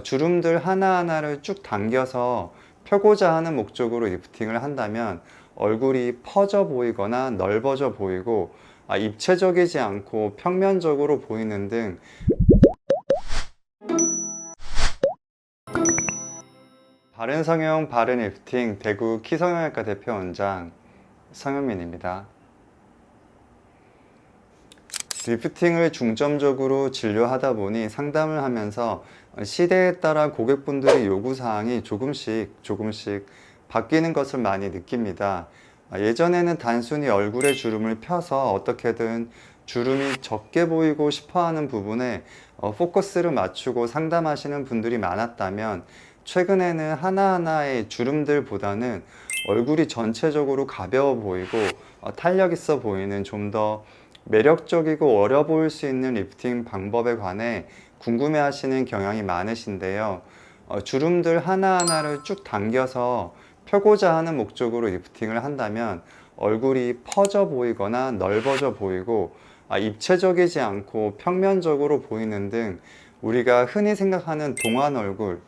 주름들 하나하나를 쭉 당겨서 펴고자 하는 목적으로 리프팅을 한다면 얼굴이 퍼져 보이거나 넓어져 보이고 입체적이지 않고 평면적으로 보이는 등 바른성형 바른리프팅 대구 키성형외과 대표 원장 성현민입니다. 리프팅을 중점적으로 진료하다 보니 상담을 하면서 시대에 따라 고객분들의 요구사항이 조금씩 바뀌는 것을 많이 느낍니다. 예전에는 단순히 얼굴에 주름을 펴서 어떻게든 주름이 적게 보이고 싶어 하는 부분에 포커스를 맞추고 상담하시는 분들이 많았다면 최근에는 하나하나의 주름들보다는 얼굴이 전체적으로 가벼워 보이고 탄력 있어 보이는 좀 더 매력적이고 어려 보일 수 있는 리프팅 방법에 관해 궁금해 하시는 경향이 많으신데요. 주름들 하나하나를 쭉 당겨서 펴고자 하는 목적으로 리프팅을 한다면 얼굴이 퍼져 보이거나 넓어져 보이고 입체적이지 않고 평면적으로 보이는 등 우리가 흔히 생각하는 동안 얼굴,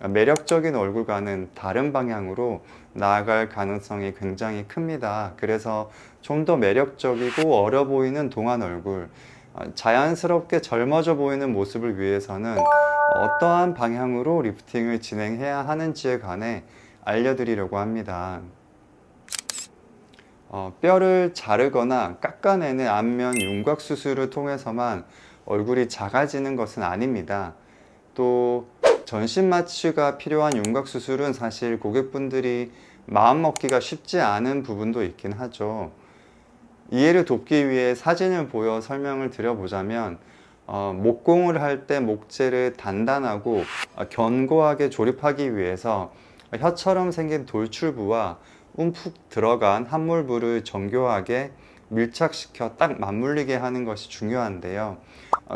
매력적인 얼굴과는 다른 방향으로 나아갈 가능성이 굉장히 큽니다. 그래서 좀 더 매력적이고 어려 보이는 동안 얼굴, 자연스럽게 젊어져 보이는 모습을 위해서는 어떠한 방향으로 리프팅을 진행해야 하는지에 관해 알려드리려고 합니다. 뼈를 자르거나 깎아내는 안면 윤곽 수술을 통해서만 얼굴이 작아지는 것은 아닙니다. 또 전신 마취가 필요한 윤곽 수술은 사실 고객분들이 마음 먹기가 쉽지 않은 부분도 있긴 하죠. 이해를 돕기 위해 사진을 보여 설명을 드려보자면 목공을 할 때 목재를 단단하고 견고하게 조립하기 위해서 혀처럼 생긴 돌출부와 움푹 들어간 함몰부를 정교하게 밀착시켜 딱 맞물리게 하는 것이 중요한데요.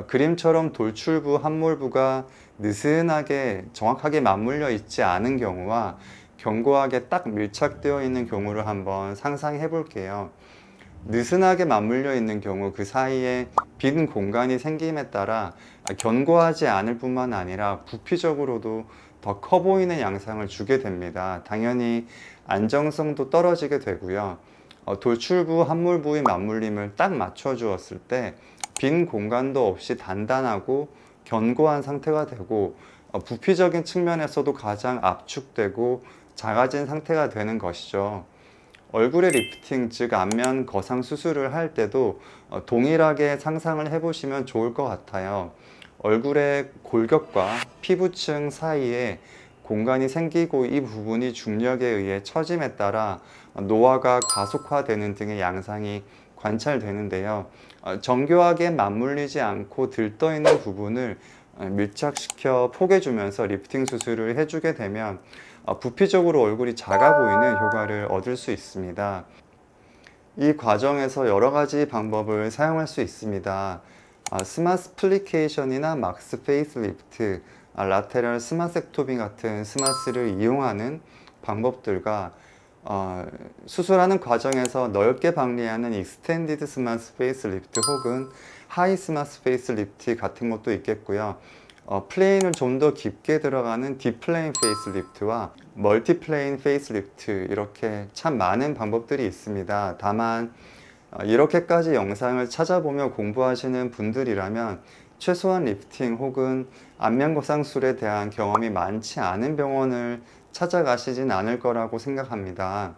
그림처럼 돌출부, 함몰부가 느슨하게 정확하게 맞물려 있지 않은 경우와 견고하게 딱 밀착되어 있는 경우를 한번 상상해 볼게요. 느슨하게 맞물려 있는 경우 그 사이에 빈 공간이 생김에 따라 견고하지 않을 뿐만 아니라 부피적으로도 더 커 보이는 양상을 주게 됩니다. 당연히 안정성도 떨어지게 되고요. 돌출부, 함몰부의 맞물림을 딱 맞춰 주었을 때 빈 공간도 없이 단단하고 견고한 상태가 되고 부피적인 측면에서도 가장 압축되고 작아진 상태가 되는 것이죠. 얼굴의 리프팅, 즉 안면 거상 수술을 할 때도 동일하게 상상을 해보시면 좋을 것 같아요. 얼굴의 골격과 피부층 사이에 공간이 생기고 이 부분이 중력에 의해 처짐에 따라 노화가 가속화되는 등의 양상이 관찰되는데요. 정교하게 맞물리지 않고 들떠있는 부분을 밀착시켜 포개주면서 리프팅 수술을 해주게 되면 부피적으로 얼굴이 작아 보이는 효과를 얻을 수 있습니다. 이 과정에서 여러 가지 방법을 사용할 수 있습니다. 스마스플리케이션이나 막스 페이스리프트, 라테럴 스마섹토미 같은 스마스를 이용하는 방법들과 수술하는 과정에서 넓게 박리하는 익스텐디드 스마스 페이스리프트 혹은 하이 스마스 페이스리프트 같은 것도 있겠고요. 플레인을 좀 더 깊게 들어가는 딥플레인 페이스리프트와 멀티플레인 페이스리프트, 이렇게 참 많은 방법들이 있습니다. 다만 이렇게까지 영상을 찾아보며 공부하시는 분들이라면 최소한 리프팅 혹은 안면 거상술에 대한 경험이 많지 않은 병원을 찾아가시진 않을 거라고 생각합니다.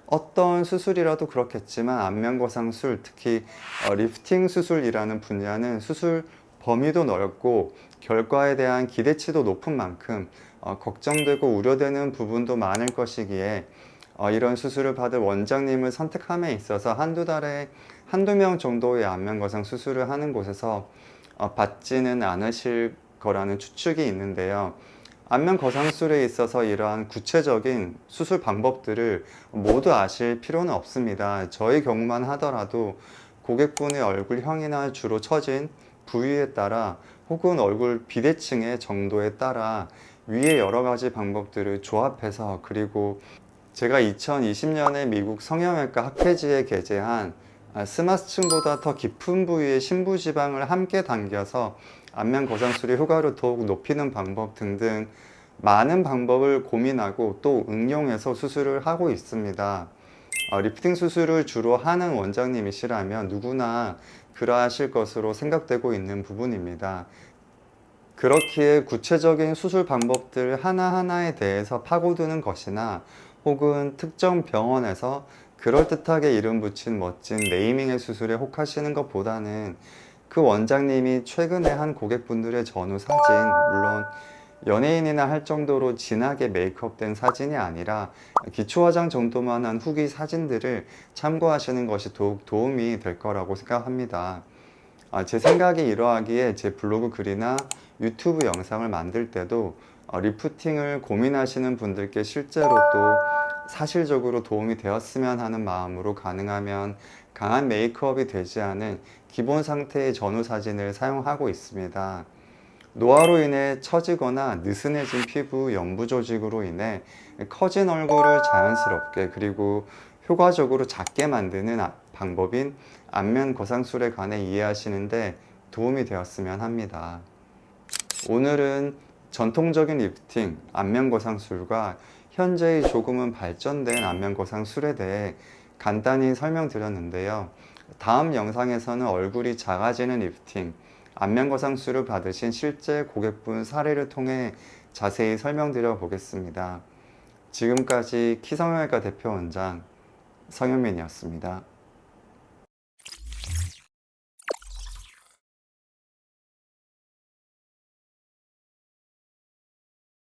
어떤 수술이라도 그렇겠지만 안면 거상술, 특히 리프팅 수술이라는 분야는 수술 범위도 넓고 결과에 대한 기대치도 높은 만큼 걱정되고 우려되는 부분도 많을 것이기에 이런 수술을 받을 원장님을 선택함에 있어서 한두 달에 한두 명 정도의 안면 거상 수술을 하는 곳에서 받지는 않으실 거라는 추측이 있는데요. 안면 거상술에 있어서 이러한 구체적인 수술 방법들을 모두 아실 필요는 없습니다. 저희 경우만 하더라도 고객분의 얼굴형이나 주로 처진 부위에 따라 혹은 얼굴 비대칭의 정도에 따라 위에 여러 가지 방법들을 조합해서, 그리고 제가 2020년에 미국 성형외과 학회지에 게재한 스마스층보다 더 깊은 부위의 심부지방을 함께 당겨서 안면 거상술의 효과를 더욱 높이는 방법 등등 많은 방법을 고민하고 또 응용해서 수술을 하고 있습니다. 리프팅 수술을 주로 하는 원장님이시라면 누구나 그러하실 것으로 생각되고 있는 부분입니다. 그렇기에 구체적인 수술 방법들 하나하나에 대해서 파고드는 것이나 혹은 특정 병원에서 그럴듯하게 이름 붙인 멋진 네이밍의 수술에 혹하시는 것보다는 그 원장님이 최근에 한 고객분들의 전후 사진, 물론 연예인이나 할 정도로 진하게 메이크업된 사진이 아니라 기초 화장 정도만 한 후기 사진들을 참고하시는 것이 더욱 도움이 될 거라고 생각합니다. 제 생각이 이러하기에 제 블로그 글이나 유튜브 영상을 만들 때도 리프팅을 고민하시는 분들께 실제로 또 사실적으로 도움이 되었으면 하는 마음으로 가능하면 강한 메이크업이 되지 않은 기본 상태의 전후 사진을 사용하고 있습니다. 노화로 인해 처지거나 느슨해진 피부 연부 조직으로 인해 커진 얼굴을 자연스럽게 그리고 효과적으로 작게 만드는 방법인 안면 거상술에 관해 이해하시는데 도움이 되었으면 합니다. 오늘은 전통적인 리프팅, 안면 거상술과 현재의 조금은 발전된 안면 거상술에 대해 간단히 설명드렸는데요. 다음 영상에서는 얼굴이 작아지는 리프팅, 안면 거상술을 받으신 실제 고객분 사례를 통해 자세히 설명드려 보겠습니다. 지금까지 키성형외과 대표 원장 성현민이었습니다.